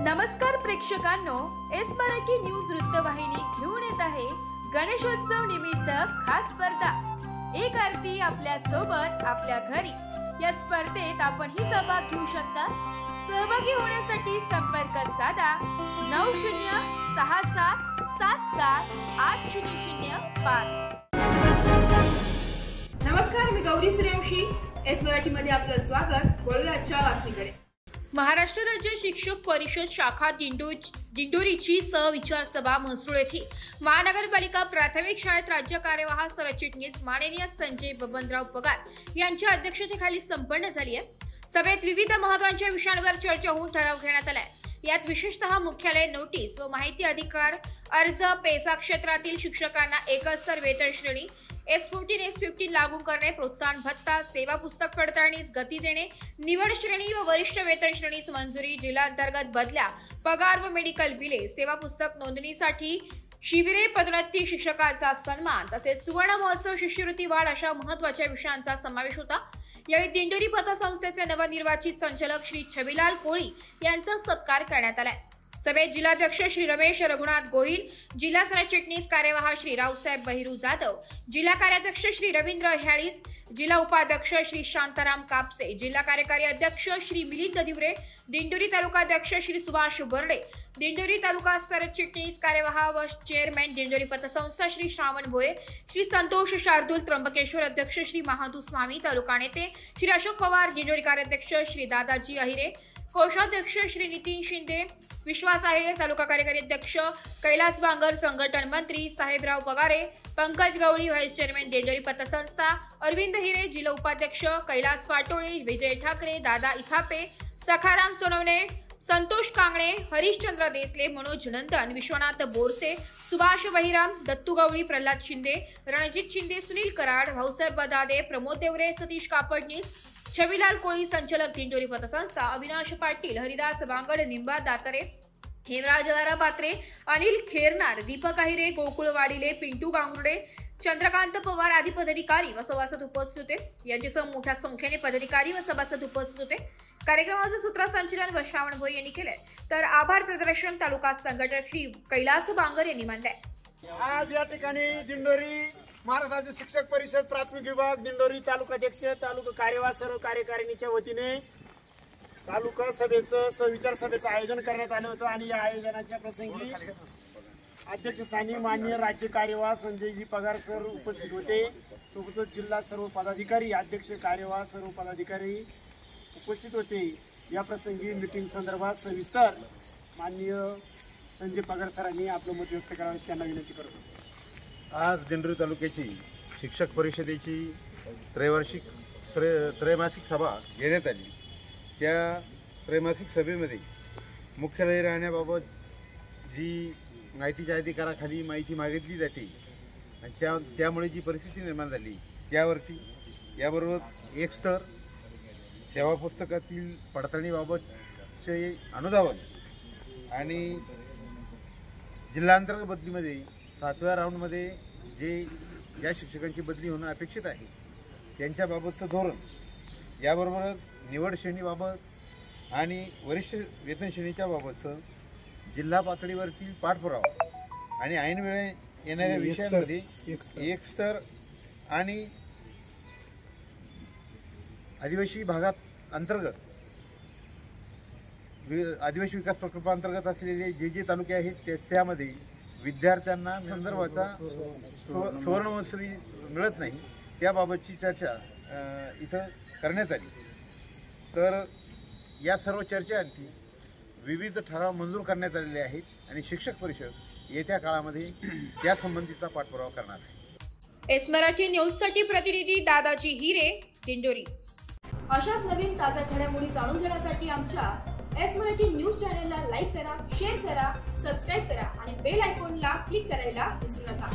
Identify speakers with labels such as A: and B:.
A: नमस्कार प्रेक्षकांनो, S Marathi news वृत्तवाहिनी घेऊन येत आहे गणेशोत्सव निमित्त खास स्पर्धा एक आरती आपल्या सोबत आपल्या घरी। या स्पर्धेत आपणही सहभाग घेऊ शकता। सहभागी होण्यासाठी संपर्क साधा 9067778005। नमस्कार, मी गौरी सूर्यवंशी, एस मराठी मध्ये आपलं स्वागत। वळूया आजच्या बातमीकडे। महाराष्ट्र राज्य शिक्षक परिषद शाखा दिंडोरीची सहविचार सभा म्हसरूळ येथे महानगरपालिका प्राथमिक शाळेत राज्य कार्यवाह सरचिटणीस माननीय संजय बबनराव पगार यांच्या अध्यक्षतेखाली संपन्न झाली आहे। सभेत विविध महत्त्वाच्या विषयांवर चर्चा होऊन ठराव घेण्यात आलाय। यात विशेषतः मुख्यालय नोटीस व माहिती अधिकार अर्ज, पेसा क्षेत्रातील शिक्षकांना एकस्तर वेतन श्रेणी S14 S15 लागू करणे, प्रोत्साहन भत्ता, सेवा पुस्तक पडताळणीस गती देणे, निवड श्रेणी व वरिष्ठ वेतन श्रेणीस मंजुरी, जिल्हा अंतर्गत बदल्या, पगार व मेडिकल बिले, सेवा पुस्तक नोंदणीसाठी शिबिरे, पदोन्नती, शिक्षकांचा सन्मान तसेच सुवर्ण महोत्सव, शिष्यवृत्ती वाढ अशा महत्त्वाच्या विषयांचा समावेश होता। यावेळी दिंडोरी पतसंस्थेचे नवनिर्वाचित संचालक श्री छबिलाल कोळी यांचा सत्कार करण्यात आला। सभेत जिल्हाध्यक्ष श्री रमेश रघुनाथ गोहिल, जिल्हा सरचिटणीस कार्यवाह श्री रावसाहेब बहिरू जाधव, जिल्हा कार्याध्यक्ष श्री रवींद्र ह्याळीज, जिल्हा उपाध्यक्ष श्री शांताराम कापसे, जिल्हा कार्यकारी अध्यक्ष श्री मिलिंद दिवरे, दिंडोरी तालुकाध्यक्ष श्री सुभाष बर्डे, दिंडोरी तालुका सरचिटणीस कार्यवाह व चेअरमॅन दिंडोरी पतसंस्था श्री श्रावण भोये, श्री संतोष शार्दूल, त्र्यंबकेश्वर अध्यक्ष श्री महादू स्वामी, तालुका नेते श्री अशोक पवार, दिंडोरी कार्याध्यक्ष श्री दादाजी अहिरे, कोषाध्यक्ष श्री नितीन शिंदे, विश्वास आहेर, तालुका कार्यकारी अध्यक्ष कैलास बांगर, संघटन मंत्री साहेबराव पगारे, पंकज गवळी, व्हाईस चेअरमॅन दिंडोरी पतसंस्था अरविंद हिरे, जिल्हा उपाध्यक्ष कैलास पाटोळे, विजय ठाकरे, दादा इथापे, सखाराम सोनवणे, संतोष कांगणे, हरिश्चंद्र देसले, मनोज नंदन, विश्वनाथ बोरसे, सुभाष बहिराम, दत्तू गवळी, प्रल्हाद शिंदे, रणजित शिंदे, सुनील कराड, भाऊसाहेब बदादे, प्रमोद देवरे, सतीश कापडनीस, छबिलाल कोळी, संचालक दिंडोरी पतसंस्था अविनाश पाटील, हरिदास बांगड, निंबा दातरे, हेमराज पात्रे, अनिल खेरनार, दीपक अहिरे, गोकुळ वाडिले, पिंटू गांगुर्डे, चंद्रकांत पवार आदी पदाधिकारी व सभासद उपस्थित होते। यांच्यासह मोठ्या संख्येने पदाधिकारी व सभासद उपस्थित होते। कार्यक्रमाचे सूत्रसंचालन व श्रावण भोये यांनी केले, तर आभार प्रदर्शन तालुका संघटक श्री कैलास बांगर यांनी मानले।
B: आज या ठिकाणी दिंडोरी महाराष्ट्र राज्य शिक्षक परिषद प्राथमिक विभाग दिंडोरी तालुकाध्यक्ष, तालुका कार्यवाह सर्व कार्यकारिणीच्या वतीने तालुका सभेचं सहविचार सभेचं आयोजन करण्यात आलं होतं आणि या आयोजनाच्या प्रसंगी अध्यक्षस्थानी माननीय राज्य कार्यवाह संजयजी पगार सर उपस्थित होते। सोबतच जिल्हा सर्व पदाधिकारी, अध्यक्ष कार्यवाह सर्व पदाधिकारी उपस्थित होते। या प्रसंगी मीटिंग संदर्भात सविस्तर माननीय संजय पगार सरांनी आपलं मत व्यक्त करावं त्यांना विनंती करतो।
C: आज दिंडोरी तालुक्याची शिक्षक परिषदेची त्रैमासिक सभा घेण्यात आली। त्या त्रैमासिक सभेमध्ये मुख्यालय राहण्याबाबत जी माहितीच्या अधिकाराखाली माहिती मागितली जाते आणि त्यामुळे जी परिस्थिती निर्माण झाली त्यावरती, याबरोबर एक स्तर सेवा पुस्तकातील पडताळणीबाबतचे अनुधावन आणि जिल्हांतर्गत बदलीमध्ये 7व्या राऊंडमध्ये जे या शिक्षकांची बदली होणं अपेक्षित आहे त्यांच्याबाबतचं धोरण, याबरोबरच निवड श्रेणीबाबत आणि वरिष्ठ वेतन श्रेणीच्या बाबतचं जिल्हा पातळीवरती पाठपुरावा आणि ऐनवेळी येणाऱ्या विषयांमध्ये एक स्तर आणि आदिवासी भागात अंतर्गत आदिवासी विकास प्रकल्पांतर्गत असलेले जे तालुके आहेत त्यामध्ये विद्यार्थ्यांना संदर्भाचा सुवर्ण महोत्सवी मिळत नाही त्याबाबतची चर्चा इथं करण्यात आली। तर या सर्व चर्चेअंती विविध ठराव मंजूर करण्यात आलेले आहेत आणि शिक्षक परिषद येत्या काळामध्ये त्या संबंधीचा पाठपुरावा करणार आहे।
A: एस मराठी न्यूजसाठी प्रतिनिधी दादाजी हिरे, दिंडोरी। अशाच नवीन ताज्या घडामोडी जाणून घेण्यासाठी आमच्या एस मराठी न्यूज चॅनलला लाईक करा, शेअर करा, सबस्क्राईब करा आणि बेल आयकॉनला क्लिक करायला विसरू नका।